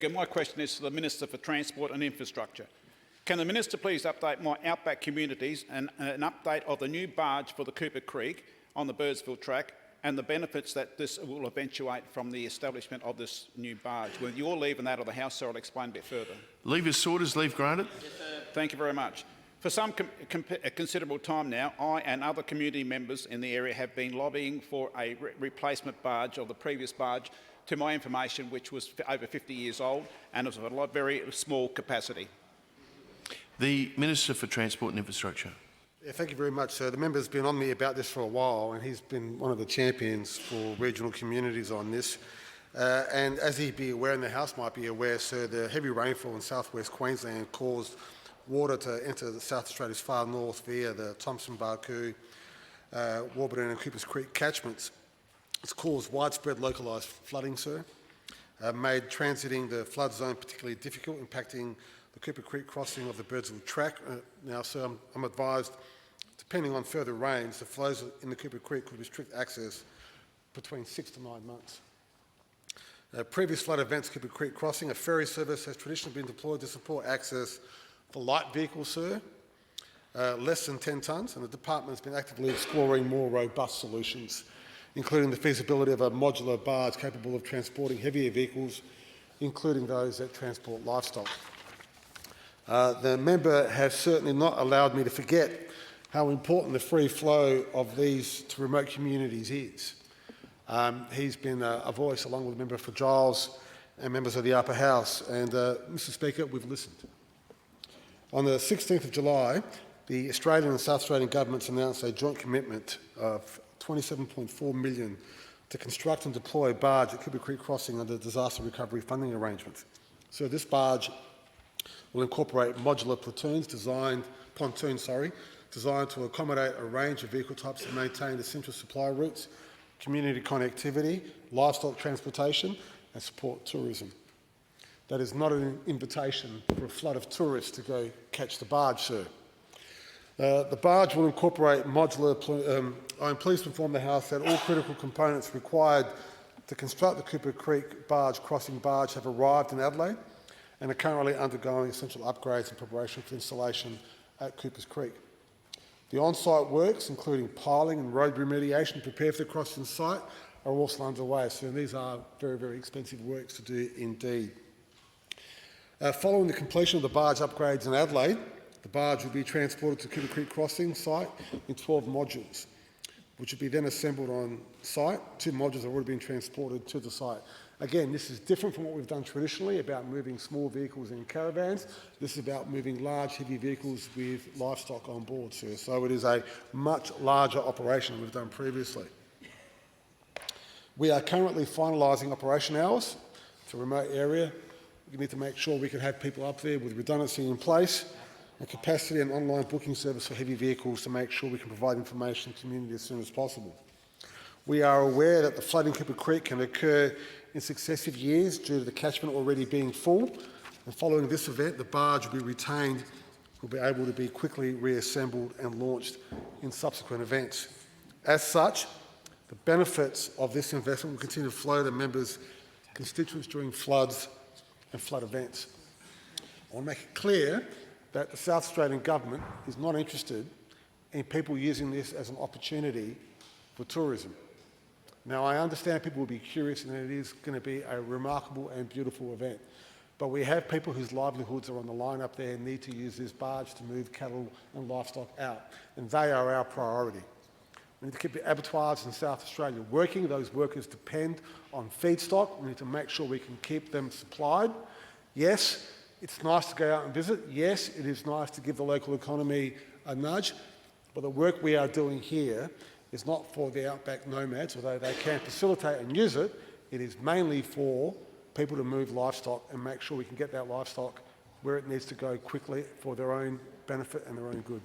My question is to the Minister for Transport and Infrastructure. Can the Minister please update my outback communities and an update of the new barge for the Cooper Creek on the Birdsville track and the benefits that this will eventuate from the establishment of this new barge? With your leave and that of the House, sir, I'll explain a bit further. Leave is sought. Is leave granted? Yes, thank you very much. For some considerable time now, I and other community members in the area have been lobbying for a replacement barge of the previous barge, to my information, which was over 50 years old and was of a very small capacity. The Minister for Transport and Infrastructure. Yeah, thank you very much, sir. The member's been on me about this for a while, and he's been one of the champions for regional communities on this. And as he'd be aware, and the House might be aware, sir, the heavy rainfall in southwest Queensland caused water to enter the South Australia's far north via the Thomson, Barcoo, Warburton and Coopers Creek catchments. It's caused widespread localised flooding, sir, made transiting the flood zone particularly difficult, impacting the Cooper Creek crossing of the Birdsville track. Now, sir, I'm advised, depending on further rains, the flows in the Cooper Creek could restrict access between 6 to 9 months. Previous flood events, Cooper Creek crossing, a ferry service has traditionally been deployed to support access for light vehicles, sir, less than 10 tonnes, and the department has been actively exploring more robust solutions, including the feasibility of a modular barge capable of transporting heavier vehicles, including those that transport livestock. The member has certainly not allowed me to forget how important the free flow of these to remote communities is. He's been a voice, along with a member for Giles and members of the Upper House, and Mr Speaker, we've listened. On the 16th of July, the Australian and South Australian governments announced a joint commitment of $27.4 million to construct and deploy a barge at Cooper Creek Crossing under disaster recovery funding arrangements. So this barge will incorporate modular pontoons designed to accommodate a range of vehicle types and maintain essential supply routes, community connectivity, livestock transportation and support tourism. That is not an invitation for a flood of tourists to go catch the barge, sir. The barge will incorporate modular. I'm pleased to inform the House that all critical components required to construct the Cooper Creek crossing barge have arrived in Adelaide and are currently undergoing essential upgrades in preparation for installation at Coopers Creek. The on-site works, including piling and road remediation to prepare for the crossing site, are also underway. So these are very, very expensive works to do indeed. Following the completion of the barge upgrades in Adelaide, the barge will be transported to Cooper Creek Crossing site in 12 modules, which will be then assembled on site. 2 modules have already been transported to the site. Again, this is different from what we've done traditionally about moving small vehicles in caravans. This is about moving large, heavy vehicles with livestock on board, sir. So it is a much larger operation than we've done previously. We are currently finalising operation hours. It's a remote area. We need to make sure we can have people up there with redundancy in place, and capacity and online booking service for heavy vehicles to make sure we can provide information to the community as soon as possible. We are aware that the flooding Cooper Creek can occur in successive years due to the catchment already being full, and following this event, the barge will be retained, will be able to be quickly reassembled and launched in subsequent events. As such, the benefits of this investment will continue to flow to members' constituents during floods and flood events. I want to make it clear that the South Australian government is not interested in people using this as an opportunity for tourism. Now, I understand people will be curious, and it is going to be a remarkable and beautiful event, but we have people whose livelihoods are on the line up there and need to use this barge to move cattle and livestock out, and they are our priority. We need to keep the abattoirs in South Australia working. Those workers depend on feedstock. We need to make sure we can keep them supplied. Yes, it's nice to go out and visit. Yes, it is nice to give the local economy a nudge, but the work we are doing here is not for the outback nomads, although they can facilitate and use it. It is mainly for people to move livestock and make sure we can get that livestock where it needs to go quickly for their own benefit and their own good.